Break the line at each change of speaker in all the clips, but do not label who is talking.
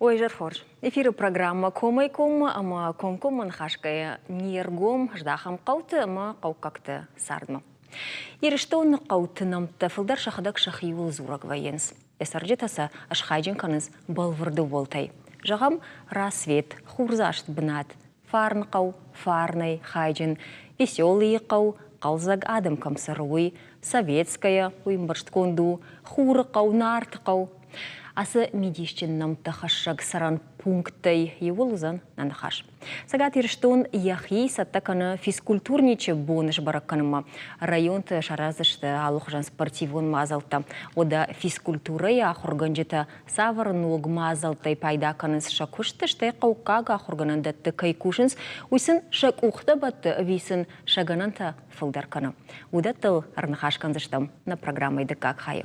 Ой, Жарфорж. Эфиры программа «Комайком», ама комком манхашкая нергом ждахам қауты, ама қаукакты сардма. Иріштоуны қауты намты фылдар шахадак шахиул зурак вайенс. Эсарджетаса ашхайджин каныз балвырды болтай. Жағам рассвет, хурзашт бінат. Фарн қау, фарнай, хайджин, веселый қау, қалзаг адам камсаруй, советская, уймбарштконду, хуры қау, нарт қау. Асы медишчин нам тахашаг саран пунктай еволузан нанахаш. Сагат ирштон яхи саттакана физкультурниче боныш баракканыма. Районты шаразышты алухжан спортивон мазалта. Ода физкультура яхурганжета саварнуг мазалтай пайдаканыз шакушты штай қаукага ахурганандатты кайкушынс. Уйсын шак ухта батты висын шагананта фылдаркана. Удаттыл арнахашканзыштам на программой «Декак хаю».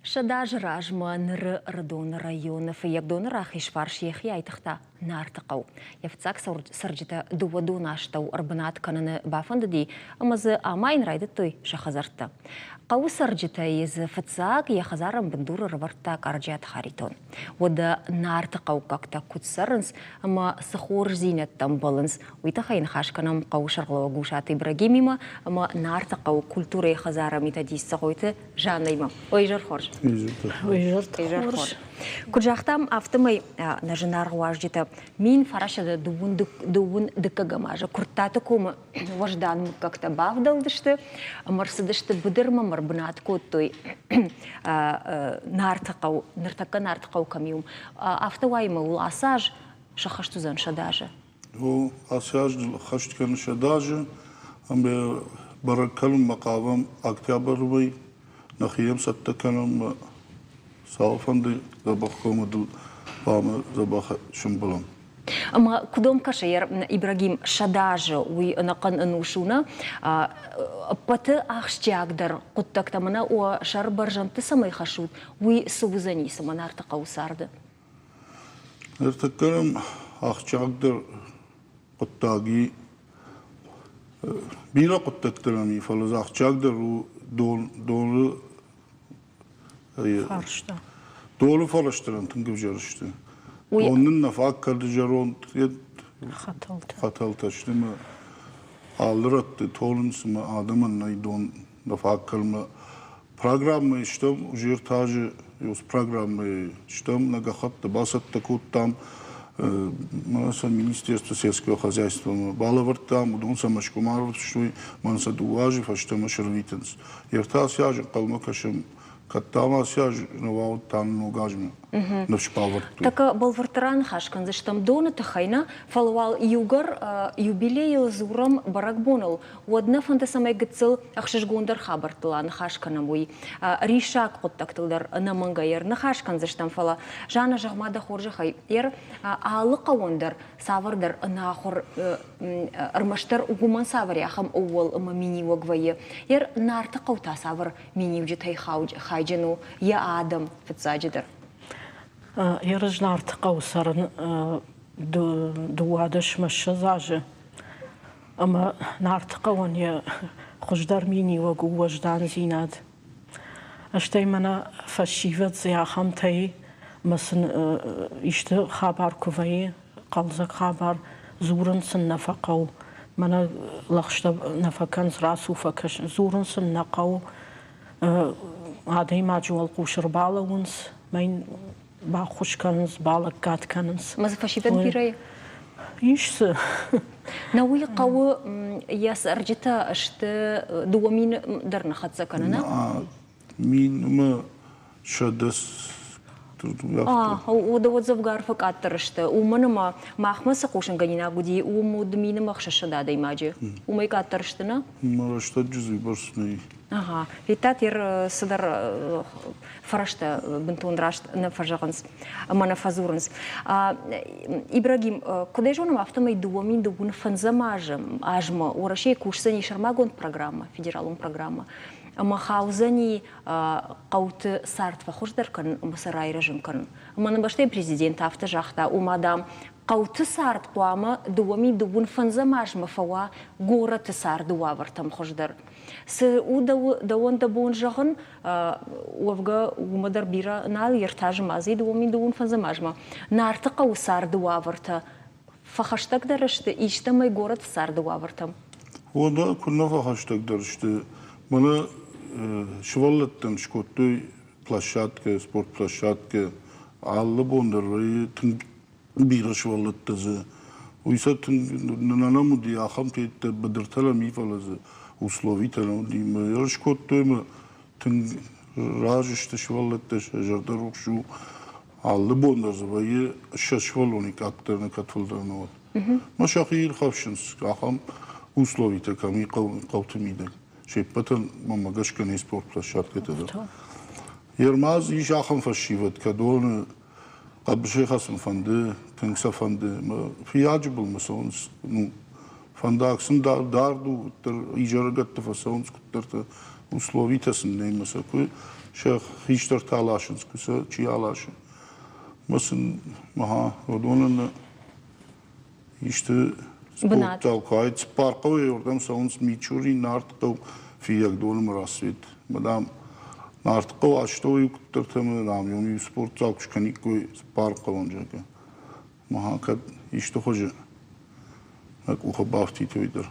Шадаж ражма нры рдон районов, як дон рахиш фаршиях яйтахта нартақау. Яфцак сарджита дуаду наштау арбанат кананы бафандыди, амазы амайн райды той шахазарта. Қау сарджита ез фацак яхазарам бандура рварта карджат харитон. Ода нартақау какта кутсарынс, ама сахор зинет там баланс. Уйтахайн хашканам қау шарглава гушат Ибрагимима, ама нартақау культура яхазара методист сахойты жанайма. Ой, Жарфорж.
Уйжырт.
Куджахтам автомай на женар важдита мин фарашада дувун дыкагамажа куртата кома важдан как-то бавдалдышты марсадышты быдырма марбнат коттой нартакау камиум автовайма ул асаж шахаштузан шадажа.
هو أساس خشت كان شداجة أم بركلم مقاوم أكتوبر وي نخيم ستة كانوا صافن زبخهم دل بام زبخ شمبلهم.
أما كدوم كشير إبراهيم شداجة ونقن أنوشونا بات أخشجاقدر قطك تمنا وشر برجم تسمى خشود وسوزني سمنا ارتقوا سارد.
ارتكلم أخشجاقدر قطاقي بيلا قطك ترامي فلز أخشجاقدر دول
Farşta.
دول فرشترن تنقب جرشتي. Onun nafakar jaront خطلت شتما alırttı tolunsun adamın naydon nafakalma program iştem ujirtajı yos program iştem nagahatta basatta kuttam mesela Министерство сельского хозяйства балавартам удон самашкумар что манса дуажи фаштама шервитенс ертас яж қалмакашым Каттама сяж новау тан нугажм навшпаварт.
Така балвартаран хашкан заштам дона тахайна фалвал югар юбилей зурам баракбонал. Одна фантасамай гцел ахшишгондар хабартлан хашканам уй ришак коттактылдар на мангайер на хашкан заштам фала жана жагмада хоржахай ер алыкавондар савардар на хор армаштар угуман савар яхам овол мини вагвае ер нарта каута савар мини уҗитай хайджану я адам фатсаҗидер.
Ярыжнарт қаусарын дуадыш машазажы. Ама нарт қауан я хуждар мини вагу важдан зинад. Аштай мана фашиват зяхам тай масын ишты хабар кувай қалзак хабар зурынсын нафақау. Мана лақшта нафакан зрасу факаш зурынсын нақау адай маджуал қушыр балауынс майн با خوش کننس بالک کات کننس.
ماذا فشيفت بيري؟
يشس.
نوي قو ياس أرجتا أشت دو مين درنا خد سكاننا؟
مين ما شدس.
هو ده وظف عارفك أترشت ومن ما أحمس قوشن قنينا قدي ومود مين ما خشش ده دايماجي وما يكاترشتنا؟
ما رشت جزء برسني.
Ага, витатир садар фарашта бентон рашт на фажаганс, мана фазурнс. Ибрагим, куда же он автомой дуамин дугун фанзамажем, ажма, урашей кушсани шармагон программа, федералум программа. أما خاوزني قوت صارت فخوشدر كن مسراي رجم كن أما نبشتي بريزيدنت أفتح جاختا ومادام قوت صارت قوامة دوامي دوون فنزماش مفوا غورة صار دوابرتم خوشدر سو دوون دبون جغن وفقا ومدر بيرا نال يرتاج مازي دوامي دوون فنزماش ما نارتقا وصار دوابرتا فخشتك درشت إيشتما غورة صار دوابرتم
ودا كنا فخشتك درشت منا شوالتن شكوتوي площадка, спортплощадка, аллы бондыры, бира швалыттызы. Уйса нанаму ди ахам тетте бадыртала мифалазы, условителам ди мы шкоттойма тын ражышты швалытты жардар укшу аллы бондырзы байы шашвалоник актерны катфылдырны вот. Машахир хавшынс ахам условите ками қалтымидек. Шеппатан мамагашканы спортплощадка теді. Ермаз иш ахам фашиват кадоны قبل خاصم فنده تنسى فنده ما في عجب المسونس نو فنداكسن داردو تر إيجارات تفسونس كترت وسلوفيتس النيم مثلا كل شيخ هيشتر تالاشنس كسا شيء علاش مثلا مها ودونن يشت سبورت تالقايد سبارقوي وردم سونس ميتشوري نارتقو في يقدون مراسيد مدام نارتقو اشتوي كترتم نام يومي سبورت زالكش كنيكوي سبارقا ونجاكا ما هكذا يشتخوجه هك وخبافتي تويدر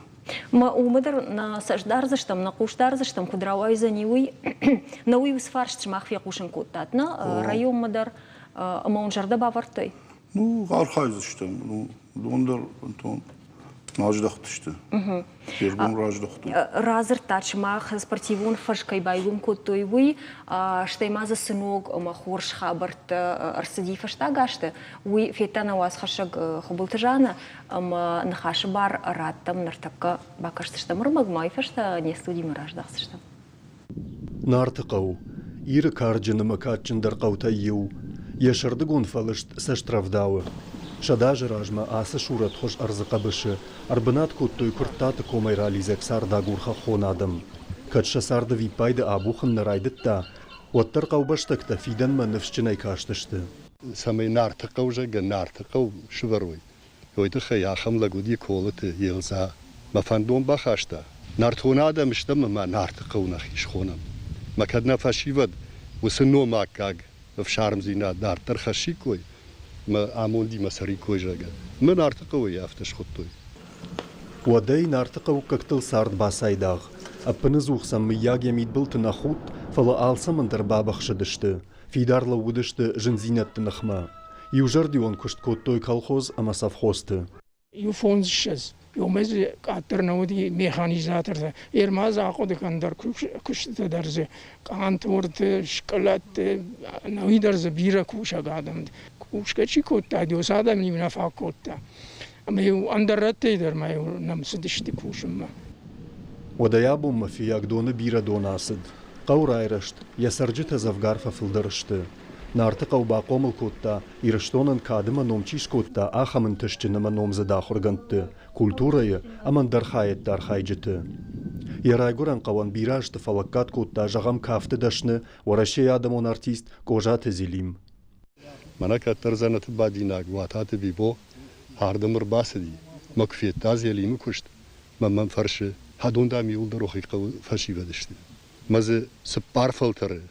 ما ومدر نا سجدار زشتم نا قوشدار زشتم كدراوي زنيوي نوي وسفارش ماخ في قوشن كوتاتنا رايوم مدر اما ونجرده باورتي
نو غارخاي زشتم نو دوندر انتون ناجدخت işte. Yergun rajdохту.
Разер тачмах спортивун фашкай байгум коттойвуй штаймаза сынок махорш хабарт арсади фашта гашты. Уй фетана вас хашаг хубултажана ама нахаш бар раттам нартакка бакаштышта мурмагмай фашта не студим раждахсышта.
Нартакау ир карджины макатчындар қаутайю ешырдыгун фалышт саштравдауы. Шадажы ражма асы шурат хош арзықа бышы, арбынат көттой күрттаты комай реализек сарда гурха хонадым. Катша сарды випайды абухын нарайдытта, оттар қаубаштықта фидан ма нефшчинай каштышты.
Самай нартықау жаға нартықау шыварой. Ойды хаяхам лагуди колыты елза. Мафандон бахашта. Нартхонада мыштам ма нартықау нахиш хонам. Макадна фашивад, усыно макаг, в шармзина нартар хашикой. ما عمودي مساري كوجاga من ارتقوا يافتش خطوي
وداي نارتقوا كقتل سارد باسايداغ ابنزوخ سمياگ يميد بلت نخوت فلا алса من دربابخ شدشته في دارلا ودشته جنزينت نخما يوجردي اون كشت كوتوي колхоз اما совхозты
يفونزشز يومز قاترنودي ميخانيزاتر يرماز اقود كندر كشت درزه قانتورت شكلات نوي درزه بيرا كوشا قادم وشكتشي كوتا ديو سادا مني منافع كوتا اما يو اندرتي در ما يو نمسدشتي كوشما
ودايابو ما في يقدون بيرا دوناسد قورايرشت يسرجت زفغارفا فلدرشت نارتقو باقوم الكوتا يرشتونن كادما نومچيش كوتا آخمن تشتنما نومزا داخورغنت كولتورا امن درخايت درخايجت يرايغوران قوان بيراجت فلقات كوتا جغم كافت دشن ورشي آدمون ارتيست كوجات زيليم
مانا كتر زنت باديناغ واتات بيبو هاردمر باسدي مكفيت تازيلي مكشت ممن فرش هادون دا ميولد روخي فشي بدشت مز سبار فلتر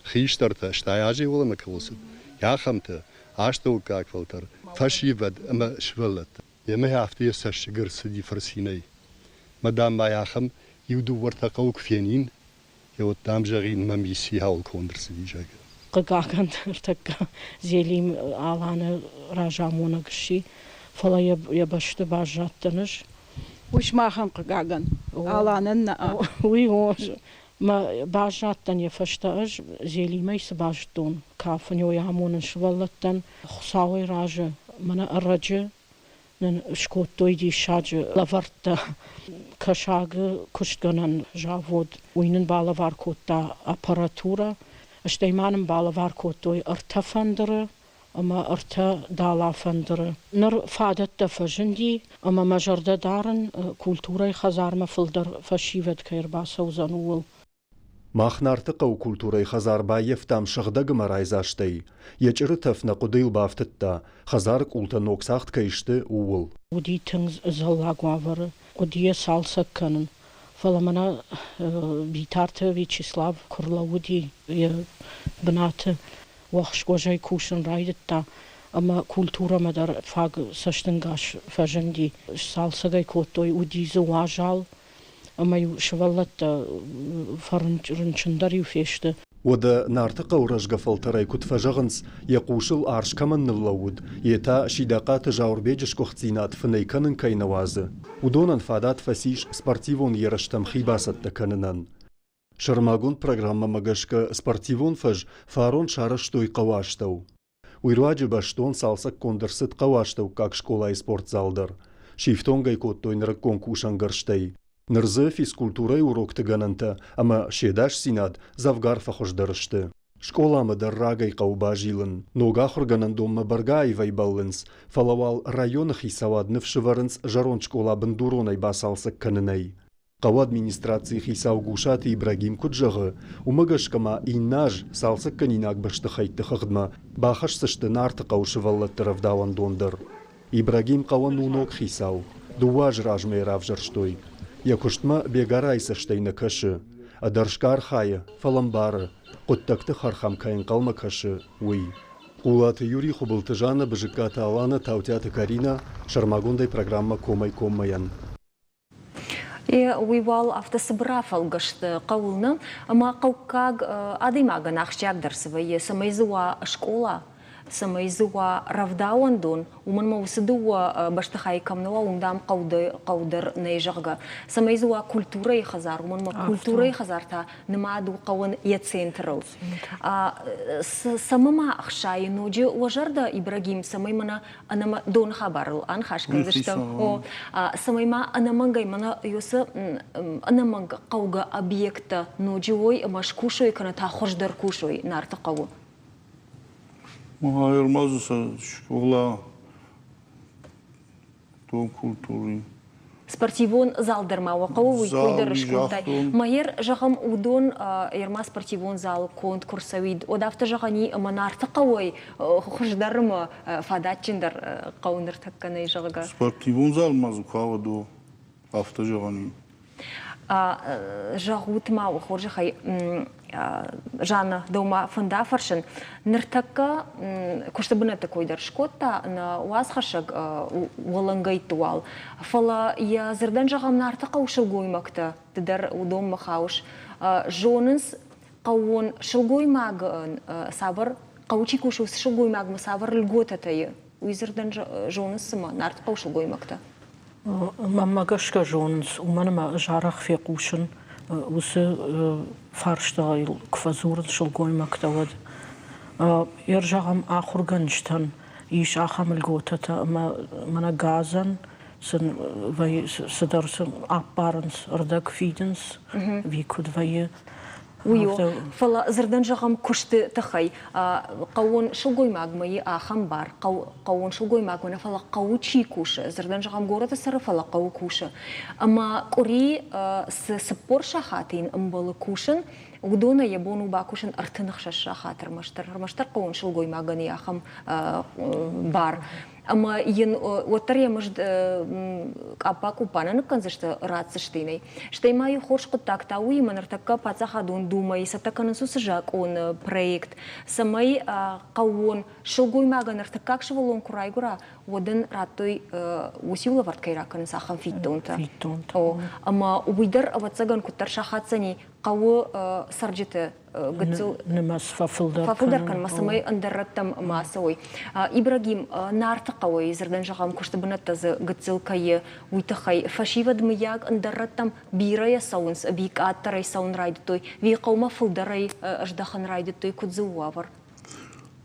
خيشترتا شتاياجي ولا مكوسد يا خمته اشتو كاك فلتر فشي بد اما شولت يما هافتي سشجر سدي فرسيني مدام ما ياخم يودو ورتقو كفينين يو تام جارين مميسي هاول كوندر سدي جاك
قاكن ترتك زيليم آلانه راجامونا قشي فلا يبشت باجاتنش
وش ما خم قاكن آلانه
وي هو ما باجاتن يفشتاج زيليم يسباجتون كافن يو يامون شولتن خصاوي راجه من الرجه نن شكوتوي دي شاج لافرت كشاغ كشتغنن جافود وينن بالافار كوتا اباراتورا اشتيمانم بالافار كوتوي ارتفندر اما ارتا دالافندر نر فادت تفجندي اما مجرد دارن كولتوري خزارما فلدر فشيفت كيربا سوزنول
ماخنارتقة وكولتوري خزار بايف تام شغدق مرايزاشتي يجرتف نقوديل بافتتا خزار كولتا نوكساخت كيشت وول
ودي تنز زلاغوافر ودي سالسا كانن فلمنا بيتارت ويتشيسلاف كورلاودي بنات وخش وجاي كوشن رايدتا اما كولتورا مدار فاغ سشتنغاش فاجندي سالسا غاي كوتوي ودي زواجال اما شوالت فرنشندري وفيشت
ودا نارتقة ورشقة فلتري كت فجغنس يقوشل عرش كمان نلود يتا شيداقات جاور بيجش كوختينات فنيكنن كي نوازه ودونن فادات فسيش سبارتيفون يرشتم خيباسة تكننن شرماغون برنامج مغشك سبارتيفون فج فارون شارشتوي قواشتو ويرواجي باشتون سالسك كوندرست قواشتو كاك شكولا سبورت زالدر شيفتون غاي كوتوي نرك كونكوشن غرشتي نرزه فيسكولتوري уроك تغننتا اما شيداش سيناد زافغار فخوش درشته شكولا مدرراغي قوباجيلن نوغا خرغنن دوم برغاي вайбалленс фалавал районах и савад нфшваренс жарон школа бандуронай басалсак канней قوا администрации хисау гушат Ибрагим куджагы умагашкама иннаж салсак канинак башты хайтты хыгдма бахаш сышты нарты каушываллат таравдаван дондыр Ибрагим каван унок хисау дуаж ражмей равжарштой Якуштма бегарайса штейна кашы, адаршкар хая, фаламбары, құттақты хархам кайын қалма кашы, уй. Улаты Юрий Хубылтыжана бжиката Алана таутяты Карина, шармагундай программа Комай-Коммаян.
Уйвал автосыбыраф алгашты қауылны, ама қауқаг адаймаган ақшак дарсывайы самайзуа школа. Самайзуа равдауандун, уман маусыдуа баштахай камнуа ундам қаудар нейжағға. Самайзуа культура и хазар, уман ма культура и хазарта нымаду қауын ецентрылз. Самыма ақшай ноджи уажарда Ибрагим самаймана анама дон хабарыл, анхашкан зіштам. Самайма анамангай мана юсы анаманг қауға объекта ноджи ой машкушой каната хождар кушой нарты қауы.
Ayırmazsa şkola, дом культуры.
Спортивон залдырма, вақауы көйдіріш контай. Майер жағым удон ерма спортивон зал конкурсавид. Одавты жағани манарты қауай құждарымы фадатчындар қауындар такканай жағыға.
Спортивон зал мазу қаваду авто жағани.
Жағутма ұқор жағай Жана дома фандафаршын ныртакка куштабына такой даршкотта на уазхашак уалангайтуал фала я зердан жагам нарта каушыл гоймакта тидар удом махауш жонынс кауон шылгоймаг сабыр каучи кушус шылгоймаг сабыр льготатайы уизердан жонынс сыма нарта каушыл гоймакта
мамагашка жонынс уманама жарах фекушын وسه فرشتايل كفزورن شلقوي مكتود يرجعهم آخر جنشتن يش آخر ملقوتة ما منا غازن سن في سدرس أبارنس أردك فيدنس في كود في
ويو فلا زردن جاهم كشت تخي قوون شلقوي ماغمي آخم بار قوون شلقوي ماغمنا فلا قو تشي كوش زردن جاهم غورة السر فلا قو كوش أما كوري سبور شخاتين أمبل كوشن ودونا يبونو باكوشن أرتنخش شخاتر مشتر قوون شلقوي ماغني آخم بار أما ين وتري مجد أباكو بانا نكنزشت راتسشتيني شتي ما يخورش قطاكتا وي منرتكا باتساخدون دوماي ستاكنسو سجاك اون проект самай قوون شلقوي ماغا نرتكاك شوالون كورايغورا ودن راتوي وسيولا варткайракан сахан фиттонта أما ويدر أواتساغن كتر شاخاتساني قو سرجت قتل
نماس
فافلدر كان مسمي اندرتم ماسوي إبراهيم نارت قوي زردن جام كشت بنتز قتل كي ويتخي فشيفد مياق اندرتم بيرا ساونس بيك آتري ساون رايدتوي في قوما فلدري أجدخن رايدتوي كتزوافر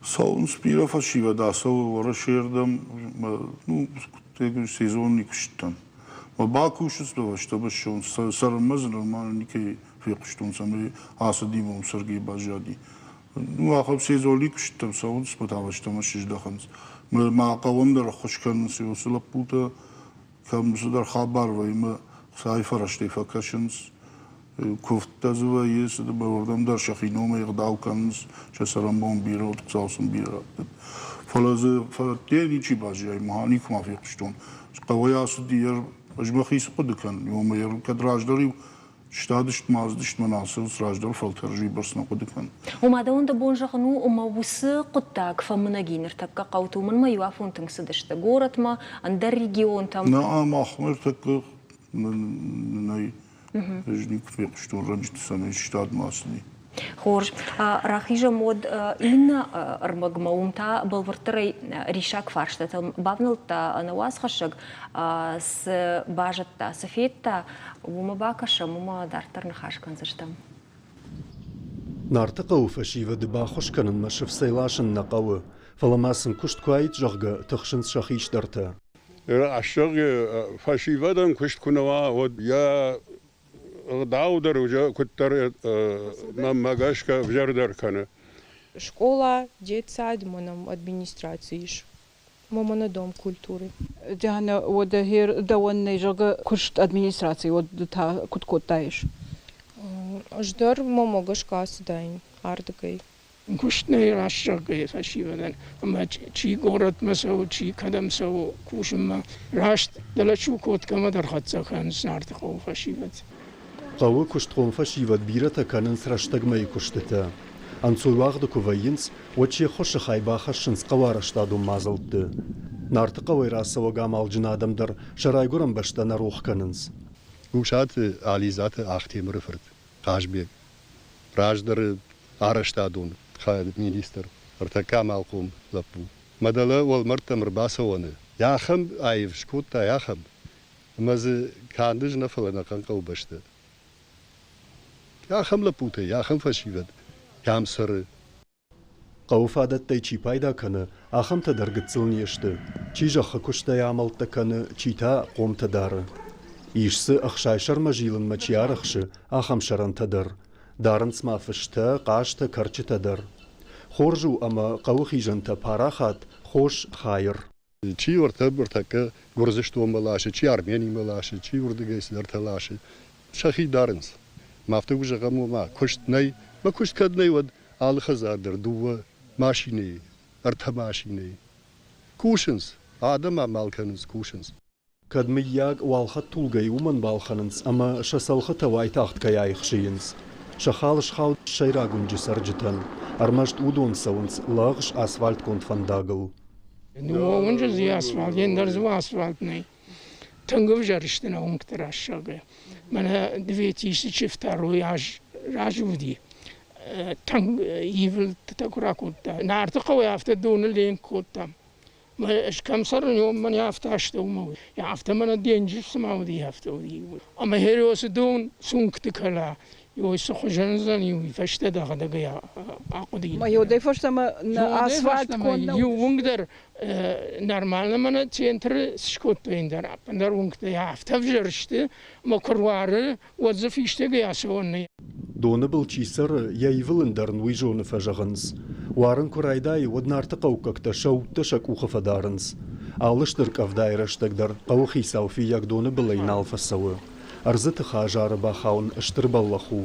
ساونس بيرا فشيفد داسو ورشيردم تيجي سيزون كشتن ما باكوشس بوشت بشون سرمز نورمال نيكي في قشتون سمري عاصدي ممسرقي باجادي واخب سيزولي كشتم ساونس بتاوشتم مشيش دخنز ما قوندر خوشكن سيوسلا بوتا كم صدر خبر ويما سايفر اشتي فكشنز Kufttazıva yesi de oradan da şahinoma yığdavkanız şasaramon biri otksalsın biri. Falazı diğer içi bacay muhanik mafiyakışton. Qavayası diğer ajmahis kudukan. Yoma yer kadrajları штадышт маздышт манасыл сраждар фалтаржи барсна кудыкан.
Умада онда бонжахну умавусы куттак фамнагинер такка қаутумын ма юафун тыңсыдышты городма анда регион там.
На амахмер такка най жник фиқштон ранжт сана штад масни.
Хорж, рахижа мод ин армагмаумта балвартрай ришак фарштатам бавнылта навасхашаг с бажатта сафетта умабакаша мума дартар нахашкан заштам.
نارتقو فشيفة دبا خشكن مشف سيلاشن نقوى فلماسن كشت كويت جغ تخشن شخيش درتا
الشغ فشيفة كشت كنوا ود يا داودر وجا كتر ما гашка вжардер кана.
Школа, детсад, монам администрацииш. Момана дом культуры.
Джана вот хер давон нежага кушт администрации вот та куткотаиш.
Ждар момогаш касдайн ардагай.
Куштней рашшагай фашивадан. Ама чи город масау чи кадамсау кушма рашт далачу коткама дар хатсахан снартхо фашиват.
قوة كشتقوم فشيفة بيرتا كانن سرشتق ما يكشتتا أنسو واغد كوفينس وچي خوش خايبا خشنس قوارش دادو مازلد نارتقا ويراسا وقامال جنادم در شرايقورم بشتا نروخ كاننس
وشات عاليزات آختي مرفرد قاشبيك راجدر آرشتادون خايد مينيستر ارتكا مالقوم لبو مدلا والمرتا مرباسا وانا ياخم آيف شكوتا ياخم مز كاندج نفلنا قنقو بشتا يا خم لبوته يا خم فشيفد يا مسر
قوفادت تي چي پايدا كنه آخم تدرگت زلنيشت چي جخ كشتا يعملت كنه چي تا قوم تدار إيشس أخشاي شرم جيلن ما چي آرخش آخم شرن تدر دارنس ما فشتا قاشتا كرچ تدر خورجو أما قوخي جنتا پاراخات خوش خاير
چي ورتك گرزشتو ملاشه چي أرميني ملاشه چي وردگيس درتلاشه شخي دارنس مافتو جغمو ما كشت ني ما كشت كد ني ود آل خزار در دو ماشيني ارتا ماشيني كوشنس آدم مالكنس كوشنس
كدمياق والخط طولغي ومن بالخننس أما شسالخ تواي تاخت كياي خشينس شخالش خاوت شيراغون جسر جتن أرمشت ودون سونس لاغش أسفالت كونت فانداغل
نو ونجا زي أسفالت يندرزو أسفالت ني تنقف جارشتنا ونكتر الشاقة منا دويتيش شفتارو راجودي تنق يفل تتكرا كوتا نارتقو يافتا دون اللين كوتا ما اش كم صار يوم من يافتا اشتو موي يافتا من الدين جيس ماودي يافتا ودي اما هيروس دون سونك تكلا يوسو خجنزن يوي فشتا دغدغيا عقدي
ما يودي فشتما اسفالت كون
يو ونقدر نورمالنا من центр شكوت بيندر بندر ونقدر يافتا فجرشت ما كروار وظفيشت غياسوني
دون بالچيسر يايفلندر نويجون فجغنس وارن كرايداي ودنارتقو ككتا شو تشك وخفدارنس алыштырк авдайраш тагдar قوخي سوفي يقدون بلينال فسوا أرزت خاجار باخاون اشترباللخو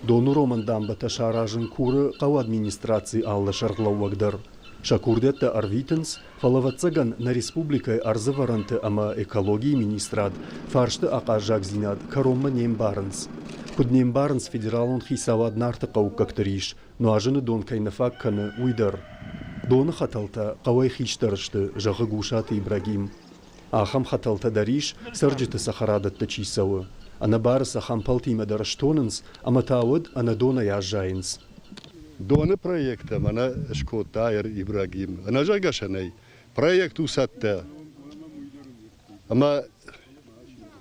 دونو رومن دام بتشاراجن كور قو администрации алла шарглау вагдar شاكوردت أرفيتنس فلواتسجن на республикой арзываранты ама экологии министрад фаршты акажак зинад каромма нембарнс Куд нембарнс федералун хисавад нартaqau кактариш но ажыны дон кайнафак каны уйдар Дон хаталта قوي хичтарышты жағы гушаты Ибрагим Ахам хаталта дариш сарджыты сахарадат тачисавы Ана барыса хампалти мадараштонынс ама тауд ана дона яжжайынс
دون проекта мана шкотайр Ибрагим ана жагашанай проект усатта ама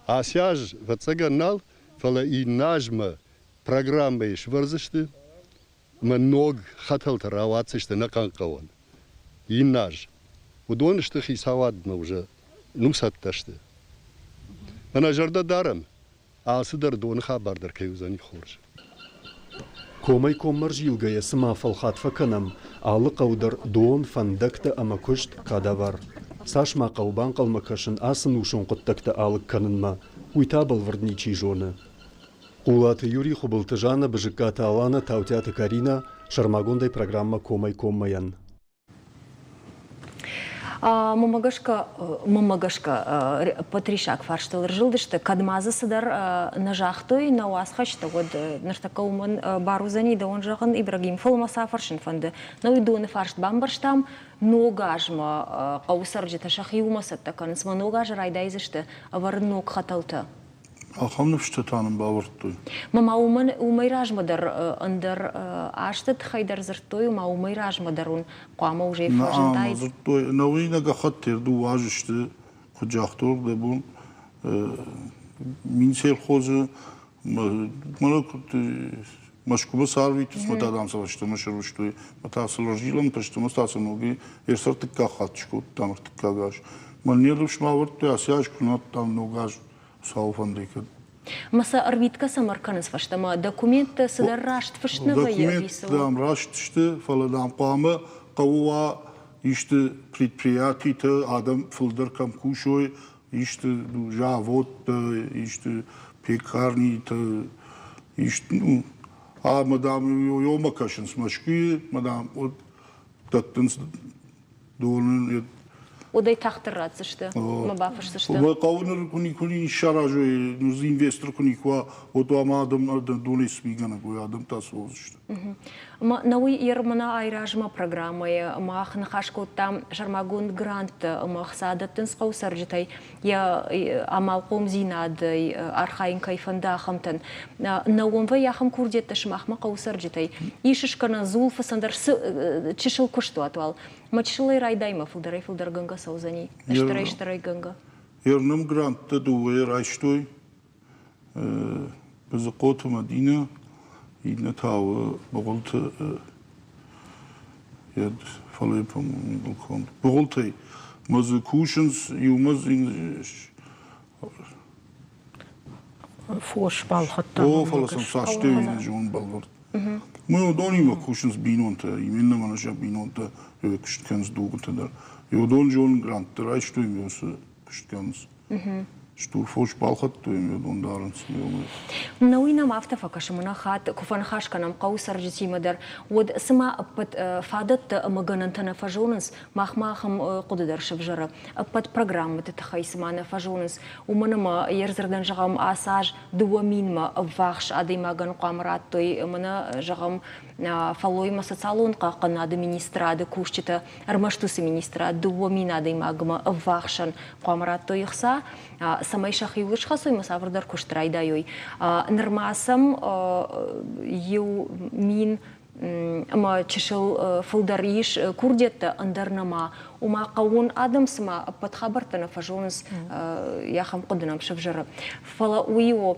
асяж вацаганал фала и нажма программы шварзышты много хаталта равацышты на канкаван и наж удонышты хисавадна уже нусатташты ана жарда дарам асыдар дон хабардар кайузани хорж
كومي كومر جيلغا يسمى فالخات فكنم آل قودر دون فندكت أما كشت كادافر ساش ما قوبان قلمكشن آسن وشون قدتكت آل كنن ما ويتابل وردني چي جونه Кулаты Юрий Хубылтыжана, Бжиката Алана, Таутята Карина, Шармагундай программа Комай Коммаян.
Мамагашка Патришак фаршталар жылдышты кадмазы сыдар нажахтой на уасхачты вот наштакауман барузани да он жағын Ибрагим фолмаса фаршин фанды на уйдуны фаршт бамбарштам ногажма қаусар жета шахиумасат таканысма ногаж райдайзышты аварын ног хаталты.
Ахамнывшты таным бавырттой.
Мама умайражмадар андыр аштыт хайдар зырттой, ма умайражмадар он қуама уже фажынтай.
Зырттой. Навина гахаттерду важышты құжақтор да бұл. Мин селхозы мана машкуба сарвитус матадам савашты машыруштой. Матасылар жилам пашты мастасы ноги ерсартыкка хатчку тамыртыкка гаш. Манерлыш мавырттой асяш кунат там ногаж. Сауфандайкад.
Маса арвитка самарканыз фаштама документы сыдар рашт фаштнага
документ дам раштышты фаладам қамы қауа ишты предприятиты адам фылдар кам кушой ишты завод ишты пекарниты ишты мадам йомакашын смашки мадам от таттынс долын
Одай тахтыратсышты, мабафышсышты.
Ва каунер куни шаражой, нуз инвестор куни ква отуама адам донес мигана гой адам тасвозышты.
Науи ермана айражма программы, мах нахашко там Шармагун грант, мах садатын скаусаржитай, я амалком зинады, архаин кайфанда хамтан. Науомва яхам курдетта шмахма каусаржитай. Ишишкана зулфа сандар чишил кушту атуал. Мачшилай райдайма филдарай филдар ганга саузани. Эштарай ганга.
Ернам грантта дуэ райштой. Безакоту Мадина. Идна тау боголты яд фалепом булкон. Боголты мазы кушенс юмаз ин
Фош балхатта.
О фаласам саштевин жон балвард. Мы донима кушенс бинонта, именно манаша бинонта куштканс дугутадар. Йодон жон грант райштой мёсы куштканс. Что фош балхаттой мёдон даранс мёмы.
Науина мафта факашмана хат куфан хашканам каусар житимадар. Вот сама под фадат маганантана фажонс махмахам кудыдар шевжара. Под программы ты тахайсмана фажонс. Уманама ерзердан жагам асаж дуаминма вахш адаймаган камрат той мана жагам фалойма социалон какан администрады кушчита армаштусы министра дуамин адаймагма вахшан камрат той ихса самай шахиуш хасой масаврдар куштрайдайой. Нормасам ю мин ама чешил фулдариш курдетта андарнама ума каун адамсма под хабартана фажонс яхам куднам шевжара фала уио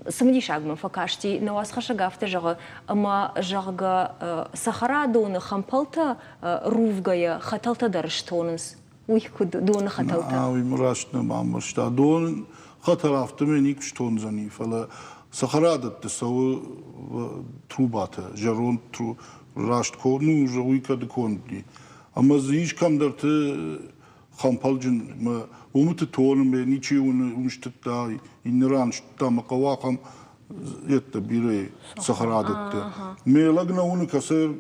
самдишагма факашти на вас хашагафта жага ама жага сахара доны хампалта рувгая хаталта дарштонс уй худ доны хаталта
ай мурашна мамшта дон хатарафта меник штонзани фала сахарадат тсау трубата жарон тру рашт кону уже уйкад конди ама зиш камдарт хампалжин ма умут тонун бе ничи унштта инран штта макавакам это бире сахарадат мелагна уну касер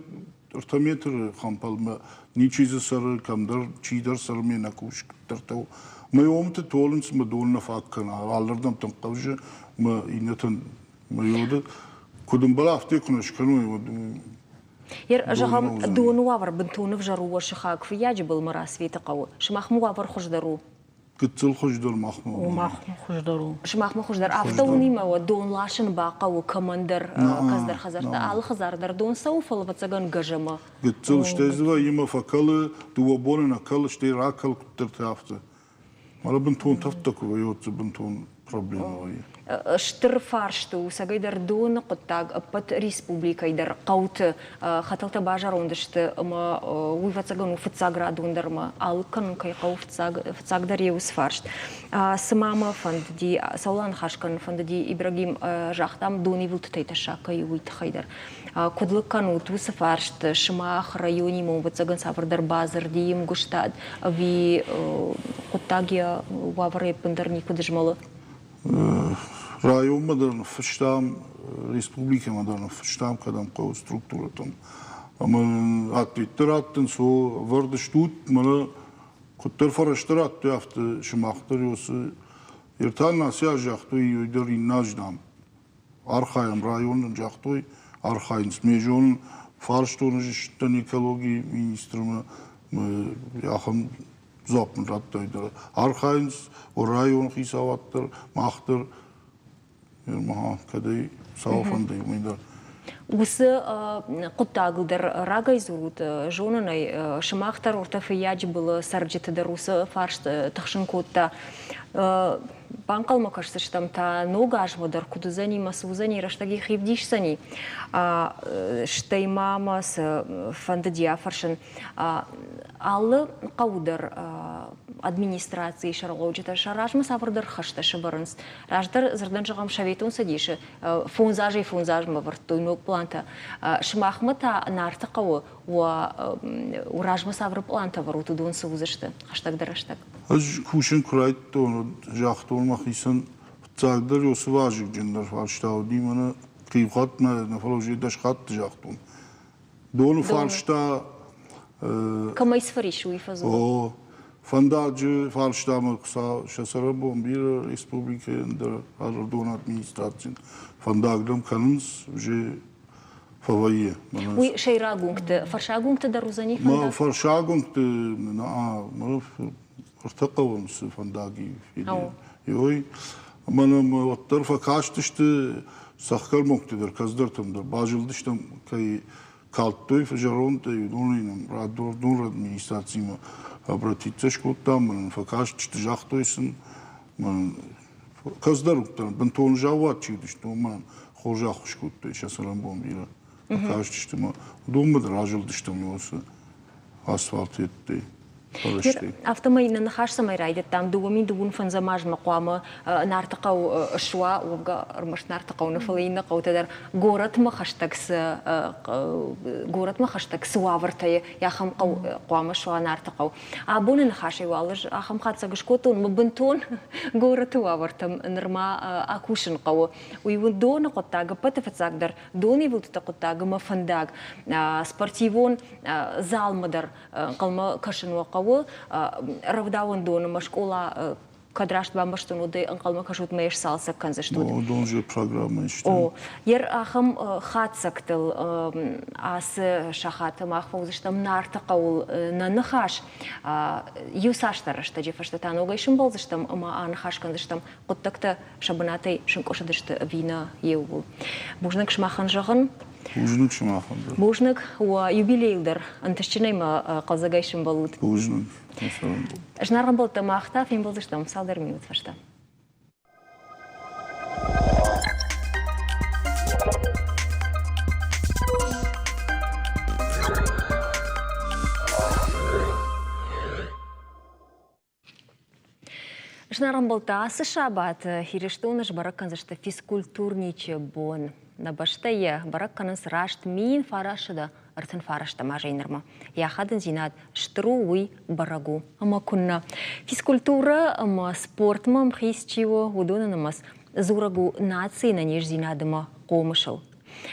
ортометр хампалма ничи засар камдар чидар сар мена куш тартау ма умут тонун сма долна факкана аллардан танqavje ما إنتن ما يود كودم بلافتي كناش كانوا يود
ير جهم دون وافر بنتون في جرو شخاك في يجب المراس في تقوى شماخ وافر خش درو
كتل خش در مخمو
ومخمو خش درو
شماخ خش در أفتوني ما ودون لاشن باقا وكماندر كزدر خزر تعال خزر در دون سوف الفتسجن ججمة
كتل شتزوا يما فكله دو بولنا كل شتي راكل كتر تافته مالا بنتون تفتك ويوت بنتون проблема
штырфаршту сагайдар дон қоттаг пат республика идар қауты хаталта бажар ондышты ма уйвацаган уфцаградундар ма алкан кай қау фцагдар еус фаршт сымама фандди саулан хашкан фандди Ибрагим жахтам дони вултайта шака уйт хайдар кодлыккан утус фаршт шмах райони мо вацаган сафардар базар диим гуштад ви қоттагия вавре пандарни кудыжмалы
район мадерн фштам республика мадерн фштам кадам қау структуратам аман атвиттераттын со вардыштут мана kutter farıştırat yaptı şımaktır yosu ertan nasya jaktı yudur innajdam arxayım rayonun jaktı arxayın mejon farştonu jişten ekoloji ministrimi yaxın zopun rattaydır arxayın o rayon xisavattır mahtır maha kadey sağfandı umidar
Усы құттағылдар рагай зұрут жонынай шымақтар ортафы яджи было сарджетыдар усы фарш тұқшын котта банқалма кажется штам та нога ажвадар кудузани масузани раштаги хивдишсани штаймамас фандадия фаршын аллы қаудар администрации шарлоуджета шаражмы савырдар хашта шыбарынс раждар зырдан жығам шаветун садиші фунзажи фунзажмы вартуймук планта шымахмыта нарты қауы уражмы савры планта варуту дун сузышты хаштагдар хаштаг
Аз кушин крайт то жахт olmak için tsagdır yosu vajik jinler farşta di mana qiyqat na proje daşqat jahtun donu farşta
Kama isfariş uifazı
o fandacı farşta mı kısa şasara bom bir respublika ender ardon administrasyon fandaglam kanıns je favayı
Uy şeyragungt farşagungt da ruzani
ma farşagungt na ma ارتقوا من فنداقي في يوي أنا والطرفة كاشتشت سخر مقتدر كزدرتم در باجلدشتم كي كالتوي فجرون تي دونينم رادور دون администрацияма обратиться шкоттам من فكاشتشت جاختويسن من كزدرتم بنتون جوات чидишто من خورجاخ шкоттой шасалам бомбира كاشتشتم думад راجلдштам ёсы асфальт етти
автомай на нахаш самай райдет там дугами дугун фанзамаж мaqamı нартaqaw шва уга рмаш нартaqaw нафалина qawtadar город махаштакс вавртay яхам qawma шва нартaqaw абуны нахаши валыш ахам хатсагышкотун мбынтон город вавртам нырма акушин qaw уйвун дона qottag патфацагдар дони вулта qottag мафандаг спортивон залмадар qalma кашин قوة رفضاون دون مشكلة كدراشت بامبشتون ودي أنقل ما كشوت ما يشسال سكان زشتون.
دونجي برنامج إشتون.
أو ير أخم خات سكتل أس شخات ما أخفو زشتم نار تقول ننخاش يوساش ترش تجي فشتان وجيشم بال زشتم أما أنخاش كان زشتم قد تكت شبناتي شنكوش دشت فينا يو. بوجنك شماخن جغن.
بوجنك شماخن.
بوجنك هو يوبيليلدر أنتشتني ما قزاجيشم بالود.
بوجنك.
Жнарган бол тамахта фин бол штам салдар минут фашта. Жнарган бол та шабат хирештонаш баракан зашта физкультурниче бон. На баштая баракканын срашт мин фарашыда артын фарашта мажайнырма. Яхадын зинат штруй барагу. Ама кунна физкультура, ама спорт мам хисчиво удонанамас зурагу нации на неж зинадыма комышыл.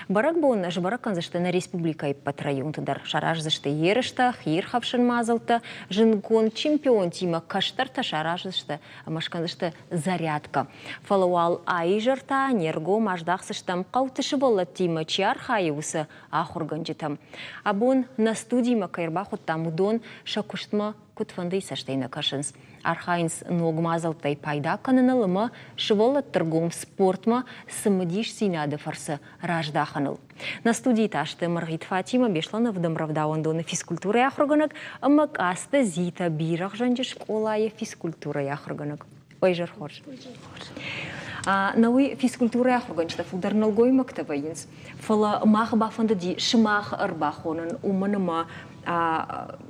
Барак бон жбаракан зашта на республика и патрайон тыдар шараж зашта ерышта хирхавшын мазалта жингон чемпион тима каштарта шараж зашта амашкан зашта зарядка. Фалуал айжарта нерго маждах заштам қаутышы болла тима чиар хайусы ахурганжитам. Абон на студийма кайрбахут там удон шакуштма кутфанды саштайна кашынс. Архайнс ногмазалтай пайда кананалыма шыволла торгом спортма самадиш синады фарсы раждаханыл. На студии ташты Маргит Фатима бешлана в домравдауандоны физкультура яхруганак, амак аста зита бирах жанжи школая физкультура яхруганак. Ой, жар хорш. Науи физкультура яхруганчта фудар налгой мактавайнс. Фала мах бафанда ди шмах арбахонан уманама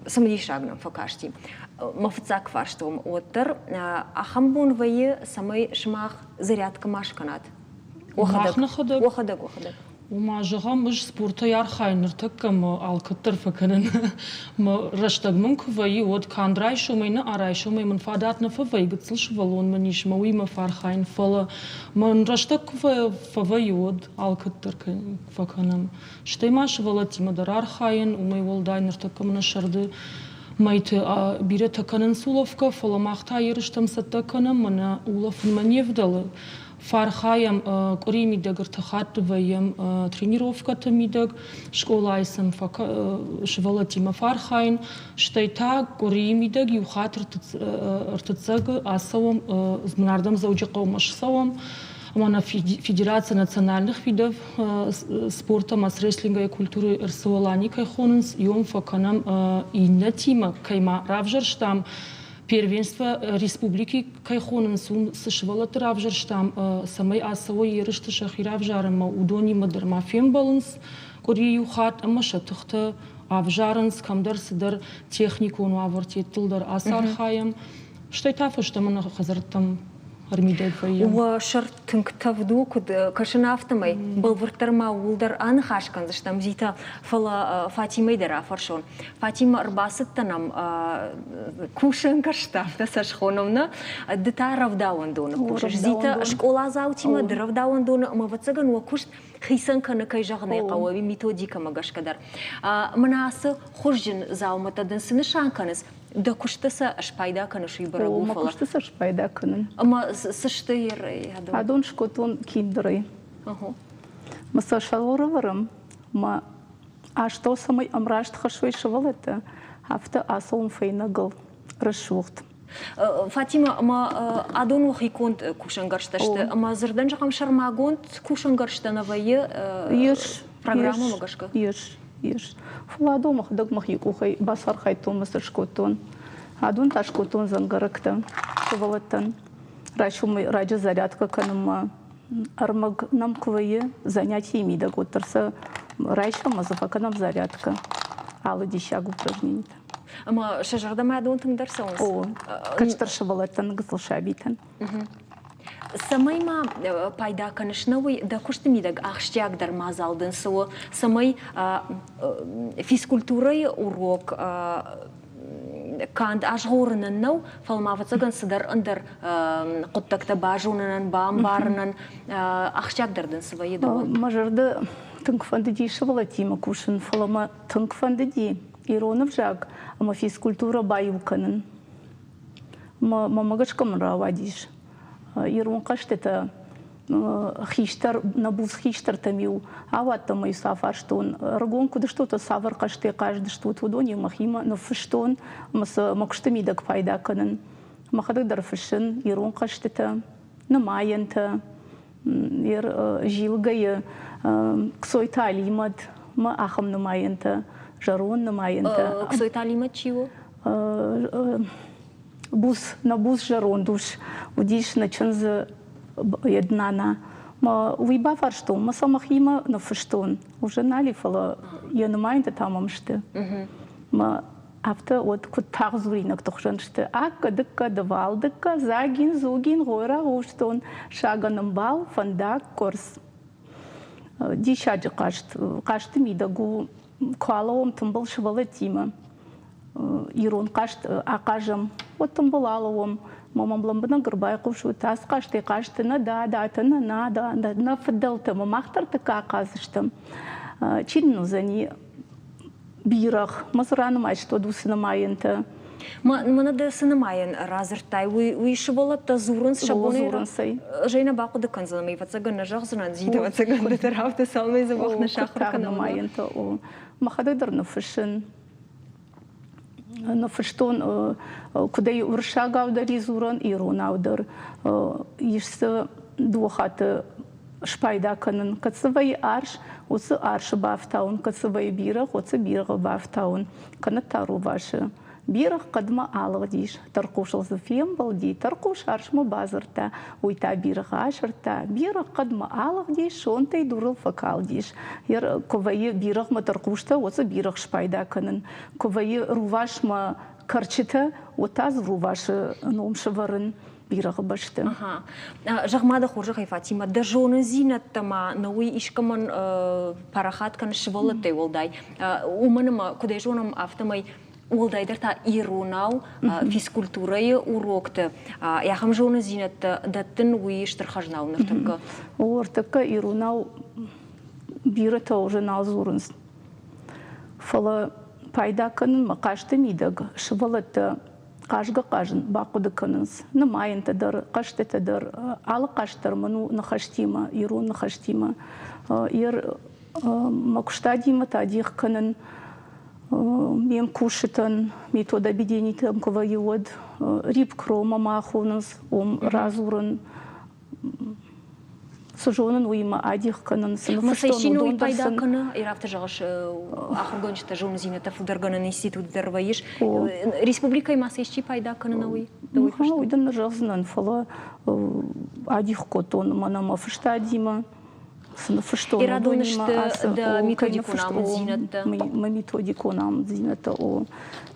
самадиш шагнам факашти. Мафцак фарштом оттер, ахамбун вайы самай шмах зарядка машканат. Охадак.
وما جغا مش سبورتا يار خاين ارتك ما الكتر فكرن ما رشتق من كوفي ود كاندراي شو مينا أراي شو مي من فاداتنا فوي قتلش فلون منيش موي ما فار خاين فلا من رشتق فوي ود الكتر فكرن شتي ما شغلتي مدرار خاين ومي ولداين ارتك من الشرد مايت بيرة تكنن سولفكا فلا ماختا يرشتم ستكنن من أولف من يفدل فارخايم قري ميدق ارتخات ويم тренировката мидق школайсам швалати ма фархайн штайта قري ميدق يخاطر ارتцаг асавам знардам заучақау машсавам Мана Федерация национальных видов спорта, мас рестлинга и культуры РСОЛАНИ кайхоненс, йом факанам и на тима кайма равжерштам первенство республики кайхоненс сышвалат равжерштам самай асавой ерышты шахиравжарама удони мадырма фембаланс, кори юхат амашатыхты авжаранс, камдар сыдар технику нуавартетылдар асархаям, штайтафы штамана хазартам
وشرط تنكتفدو كد كشنا أفتمي بالورتر ما ولدر أنا خاش كان زشتم زيتا فلا فاطمة درا فرشون فاطمة أربعة تنام كوشن كشتاف تسش خونمنا دتعرف داون دون كوش زيتا شكولا زاوتي ما درف داون دون ما بتسجن وكوش خيسان كان كي جغني قوي ميثوديكا ما قش كدر مناس خرجن زاو متدن سنشان كنس دا كشتسا شبايدا كانوا شي برابو
ما كشتسا شبايدا كنن
أما سشتير هذا
هادون شكوتون كيندري ما سشالورا ورم ما أشتو سمي أمراشت خشوي شوالته هفته أصوم فينا قل رشوخت
فاطمة ما أدون وخي كنت كوشنغرشتشت أما زردن جاكم شرماغونت كوشنغرشتنا ويا
يش
программа могашка
يش فلادو مخدق مخيكو خي بصر خيتون مستر شكوتون هادون تشكوتون زنغركتا شوالتن راشوم راجا зарядка كنما أرمغ нам квое занятия мида готтерса райша мазафаканам зарядка алы дишагу упражнений
أما شجرة ما عندهم تندرسون.
كشتر شبلتن قصل شابيتن.
سماي ما بايدا كنشنوي دا كشت ميدق أخشياك در مازالدن سو سماي فيسكولتوري وروك كانت أشغورنا النو فالما فتسجن صدر أندر قد تكتباجونا بامبارنا أخشياك دردن سوي دوان.
مجرد تنكفندي شبلتي مكوشن فلما تنكفندي إيرونف جاك أما فيسكولتورا بايوكنن ما ماغش كم راوديش إيرون قشتة خيشتر نبوز خيشتر تميو عوات تما يسافرشتون رجون كده شتو تسافر قشتة قاعد شتو تودوني مخيمة نفشتون مس مكشتمي دك فايدة كنن ما خدك درفشن إيرون قشتة نماينتا إير جيل جاي كسوي تعليمات ما أخم نماينتا جارون نماينتا
كسوي تعليمات شيو
نبوس جارون دوش وديش نتشنز يدنانا ما ويبا فرشتون ما سمخيما نفشتون уже налифала я нумаинта тамамшты ما after вот кут тагзуринак тохшаншты акка дыкка давалдыкка загин зугин гора уштон шаганым бал фандак корс дишаджи кашты мидагу каловым тымбыл шывалы тима ирон кашт акажым вот тымбыл аловым мамам бламбына гырбай кушу тас кашты кашты на да тына на фдалты мамахтар тыка казыштым чинну зани бирах мазраным ачто дусынамайынты
ما ندى سينماين رازرتاي ويشبولة تزورن شابوني جينا باقو دكان زلمي فتسجن نجاخزنا نزيد وتسجن نتراف تسالمي زبوخ نشاخر كنا
ماين تو ما خدر نفشن نفشتون كده ورشاقا ودري زورن إيرونا ودر يشس دوخات شپایدا کنن کتسوی آرش وس آرش بافتاون کتسوی بیرق وس بیرق بافتاون کنت تارو باشه بیرق قدم آلق دیش ترقوش الزفیم بلدی ترقوش آرش مبازرتا ویتا بیرق آشرتا بیرق قدم آلق دیش شون تی دورل فکال دیش یر کوی بیرق ما ترقوشتا وس بیرق شپایدا کنن کوی رواش ما کرچتا و تاز رواش نوم شورن بيرغ بشته
جغماده خورجه فاطمه د جون زینت تما نوې اشکمن پرخات کن شولته ولدای ومنما کده جونم افتمای ولدای درتا ایروناو فیزکультурای урокты я хам жона зинет даттын уйыштыр хажнау ныртыкка
ортыкка ирунау бирата уже назурынс фала пайда кынын макашты мидаг швалатты қажғы қажын бақуды кынынс нымайын тадыр қашты тадыр алы қаштыр мұну нахаштима иру нахаштима ир макуштадима тадих кынын мем кушытын метода беденитым квайод рип крома махуныз разурын сужонын уйма адих кынын
масайшин уй пайда кыны ирафты жагыш ахыргончта жон зинета фударганын институт дерваиш республикай масайши пайда кыны уй
уйдын жагзынан фала адих котон мана мафштадима
И радонышты да методику нам зинетта.
Мы методику нам зинетта.